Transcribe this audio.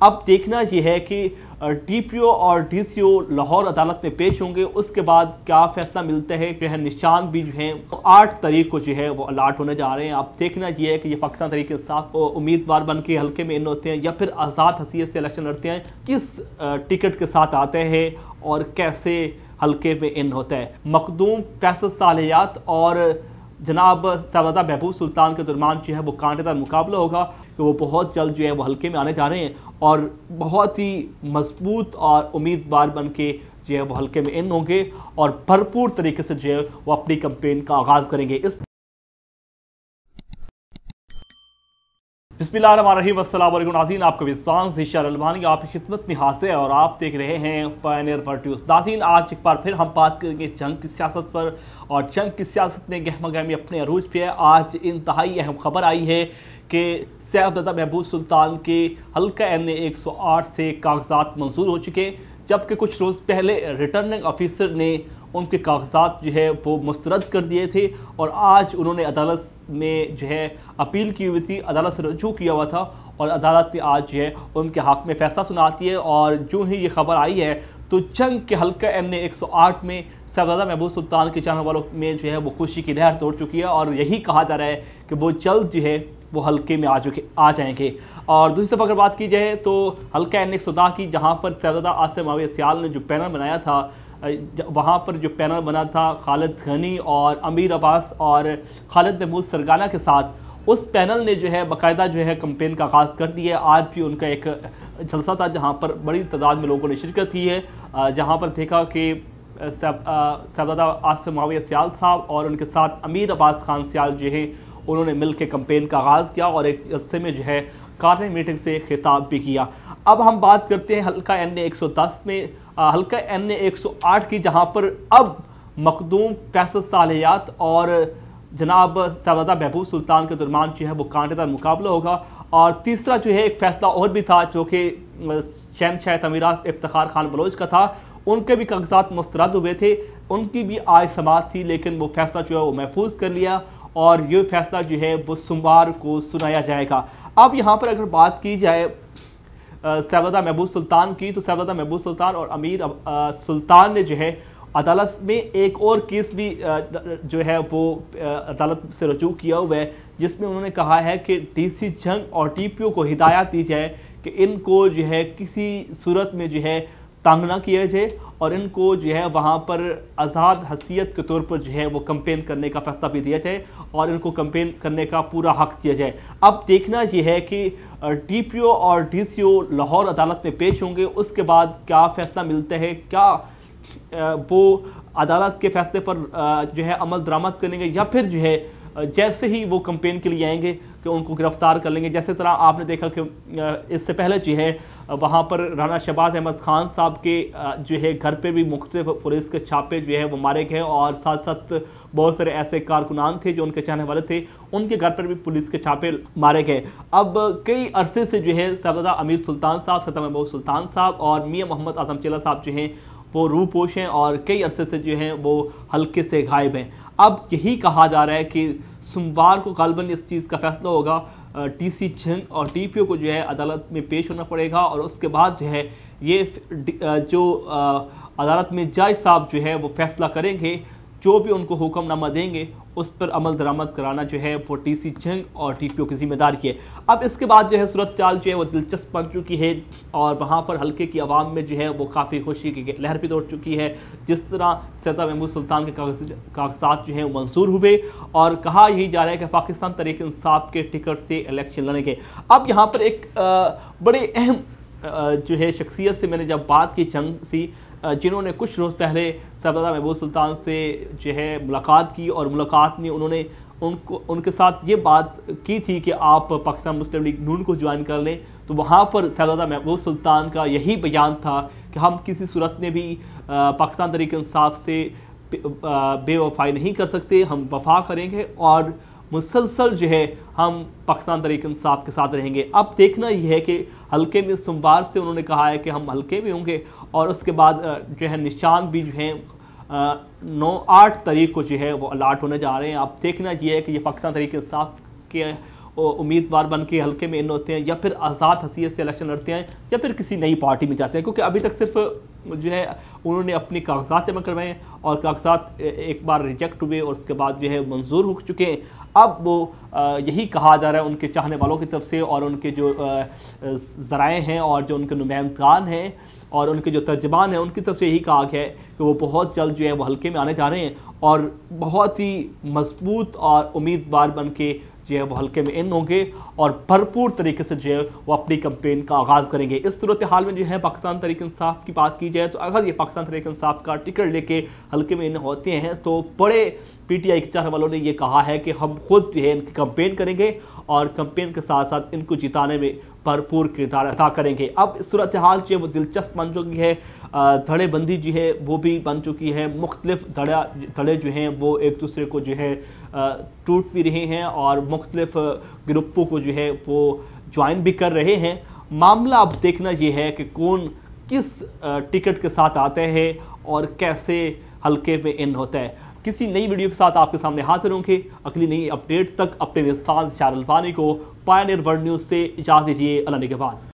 अब देखना ये है कि DPO और DCO लाहौर अदालत में पेश होंगे, उसके बाद क्या फैसला मिलता है। जो है निशान भी जो है 8 तारीख को जो है वो अलाट होने जा रहे हैं। अब देखना ये है कि ये पाकिस्तान तहरीक इंसाफ उम्मीदवार बन के हल्के में इन होते हैं या फिर आज़ाद हसीयत से इलेक्शन लड़ते हैं, किस टिकट के साथ आते हैं और कैसे हल्के में इन होता है। मखदूम फैसल सालियात और जनाब साहबजादा महबूब सुल्तान के दरमियान जो है वो कांटेदार मुकाबला होगा, तो वो बहुत जल्द जो है वो हल्के में आने जा रहे हैं और बहुत ही मजबूत और उम्मीदवार बन के जो है वो हल्के में इन होंगे और भरपूर तरीके से जो है वो अपनी कैंपेन का आगाज़ करेंगे। बिस्मिल्लाहिर्रहमानिर्रहीम, अस्सलाम वालेकुम नाज़रीन, आपका विश्वास ज़ीशान अलमानी आपकी खिदमत में हाज़िर है और आप देख रहे हैं पायनियर वर्ल्ड न्यूज़। नाज़रीन, आज एक बार फिर हम बात करेंगे जंग की सियासत पर और जंग की सियासत में गहमा गहमी अपने अरूज पे है। आज इंतहाई अहम खबर आई है कि साहबजादा महबूब सुल्तान के हल्का NA 108 से कागजात मंजूर हो चुके, जबकि कुछ रोज़ पहले रिटर्निंग ऑफिसर ने उनके कागजात जो है वो मुस्तरद कर दिए थे और आज उन्होंने अदालत में जो है अपील की हुई थी, अदालत से रजू किया हुआ था और अदालत ने आज जो है उनके हक़ में फ़ैसला सुनाती है। और जो ही ये खबर आई है तो जंग के हल्का NA 108 में साहबजादा महबूब सुल्तान के चाहने वालों में जो है वो खुशी की लहर तोड़ चुकी है और यही कहा जा रहा है कि वो जल्द जो है वो हल्के में आ जाएंगे। और दूसरी तरफ अगर बात की जाए तो हल्का NA 110 की, जहाँ पर साहबजादा आसिम माविया सियाल ने जो पैनल बनाया था, वहाँ पर जो पैनल बना था खालिद गनी और अमीर अब्बास और खालिद महमूद सरगाना के साथ, उस पैनल ने जो है बाकायदा जो है कैंपेन का आगाज़ कर दिया है। आज भी उनका एक जलसा था जहाँ पर बड़ी तादाद में लोगों ने शिरकत की है, जहाँ पर देखा कि साहबजादा आसिम माविया सियाल साहब और उनके साथ अमीर अब्बास खान सियाल जो है उन्होंने मिल के कैंपेन का आगाज़ किया और एक जलसे में जो है कार्य मीटिंग से खिताब भी किया। अब हम बात करते हैं हल्का NA 110 में, हल्का NA 108 की, जहां पर अब मखदूम फैसल सालियात और जनाब साहबजादा महबूब सुल्तान के दरमियान जो है वो कांटेदार मुकाबला होगा। और तीसरा जो है एक फ़ैसला और भी था जो कि शहनशाह तमीरात इफ्तिखार खान बलोच का था, उनके भी कागजात मुस्तरद हुए थे, उनकी भी आय समात थी, लेकिन वो फ़ैसला जो है वो महफूज कर लिया और ये फ़ैसला जो है वो सोमवार को सुनाया जाएगा। अब यहाँ पर अगर बात की जाए साहबजादा महबूब सुल्तान की, तो साहबजादा महबूब सुल्तान और अमीर सुल्तान ने जो है अदालत में एक और केस भी जो है वो अदालत से रजू किया हुआ है, जिसमें उन्होंने कहा है कि DC जंग और DPO को हिदायत दी जाए कि इनको जो है किसी सूरत में जो है तंग ना किया जाए और इनको जो है वहाँ पर आज़ाद हसीयत के तौर पर जो है वो कैंपेन करने का फैसला भी दिया जाए और इनको कैंपेन करने का पूरा हक दिया जाए। अब देखना ये है कि DPO और DCO लाहौर अदालत में पेश होंगे, उसके बाद क्या फ़ैसला मिलता है, क्या वो अदालत के फ़ैसले पर जो है अमल दरामद करेंगे या फिर जो है जैसे ही वो कैंपेन के लिए आएंगे कि उनको गिरफ्तार कर लेंगे। जैसे तरह आपने देखा कि इससे पहले जो है वहाँ पर राना शहबाज अहमद खान साहब के जो है घर पे भी मुख्तलिफ पुलिस के छापे जो है वो मारे गए और साथ साथ बहुत सारे ऐसे कारकुनान थे जो उनके चाहने वाले थे, उनके घर पर भी पुलिस के छापे मारे गए। अब कई अरसे से जो है साहबजादा अमीर सुल्तान साहब, साहबजादा महबूब सुल्तान साहब और मियाँ मोहम्मद आज़म चेला साहब जो हैं वो रूपोश हैं और कई अरसे से जो हैं वो हल्के से गायब हैं। अब यही कहा जा रहा है कि सोमवार को गालबन इस चीज़ का फैसला होगा, DC जंग और DPO को जो है अदालत में पेश होना पड़ेगा और उसके बाद जो है ये जो अदालत में जज साहब जो है वो फैसला करेंगे, जो भी उनको हुक्मनामा देंगे उस पर अमल दरामद कराना जो है वो DC जंग और DPO की जिम्मेदारी है। अब इसके बाद जो है सूरत चाल जो है वो दिलचस्प बन चुकी है और वहाँ पर हल्के की आवाम में जो है वो काफ़ी खुशी की लहर भी दौड़ चुकी है। जिस तरह साहबजादा महबूब सुल्तान के कागजात जो हैं मंजूर हुए और कहा यही जा रहा है कि पाकिस्तान तहरीक इंसाफ के टिकट से इलेक्शन लड़ेंगे। अब यहाँ पर एक बड़े अहम जो है शख्सियत से मैंने जब बात की, जंग सी, जिन्होंने कुछ रोज़ पहले साहबजादा महबूब सुल्तान से जो है मुलाकात की और मुलाकात में उन्होंने उनके साथ ये बात की थी कि आप पाकिस्तान मुस्लिम लीग नून को ज्वाइन कर लें, तो वहाँ पर साहबजादा महबूब सुल्तान का यही बयान था कि हम किसी सूरत में भी पाकिस्तान तहरीक इंसाफ से बेवफाई नहीं कर सकते, हम वफा करेंगे और मुसलसल जो है हम पाकिस्तान तहरीक इंसाफ के साथ रहेंगे। अब देखना यह है कि हल्के में सोमवार से उन्होंने कहा है कि हम हल्के में होंगे और उसके बाद जो है निशान भी जो है 9-8 तारीख को जो है वो अलाट होने जा रहे हैं। अब देखना यह है कि ये पाकिस्तान तहरीक इंसाफ के उम्मीदवार बन के हल्के में इन होते हैं या फिर आज़ाद हैसियत से इलेक्शन लड़ते हैं या फिर किसी नई पार्टी में जाते हैं, क्योंकि अभी तक सिर्फ जो है उन्होंने अपने कागजात जमा करवाए हैं और कागजात एक बार रिजेक्ट हुए और उसके बाद जो है मंजूर हो चुके हैं। अब वो यही कहा जा रहा है उनके चाहने वालों की तरफ से और उनके जो ज़राए हैं और जो उनके नुमाइंदगान हैं और उनके जो तर्जमान हैं उनकी तरफ से यही कहा गया है कि वो बहुत जल्द जो है वो हल्के में आने जा रहे हैं और बहुत ही मजबूत और उम्मीदवार बन के जो है वो हल्के में इन होंगे और भरपूर तरीके से जो है वो अपनी कैंपेन का आगाज़ करेंगे। इस सूरत हाल में जो है पाकिस्तान तहरीक इंसाफ की बात की जाए तो अगर ये पाकिस्तान तहरीक इंसाफ का टिकट लेके हल्के में इन होते हैं तो बड़े PTI के चाहने वालों ने ये कहा है कि हम खुद जो है इनकी कैंपेन करेंगे और कैंपेन के साथ साथ इनको जिताने में भरपूर किरदार अदा करेंगे। अब इस सूरत हाल जो है वो दिलचस्प बन चुकी है, धड़ेबंदी जो है वो भी बन चुकी है, मुख्तलिफ धड़े जो हैं वो एक दूसरे को जो है टूट भी रहे हैं और मुख्तलिफ ग्रुपों को जो है वो ज्वाइन भी कर रहे हैं। मामला अब देखना ये है कि कौन किस टिकट के साथ आते हैं और कैसे हल्के में इन होता है। किसी नई वीडियो के साथ आपके सामने हाजिर होंगे। अगली नई अपडेट तक अपने मेज़बान इशार अल्बानी को पायनियर वर्ल्ड न्यूज़ से इजाज़त दीजिए। अल्लाह निगहबान।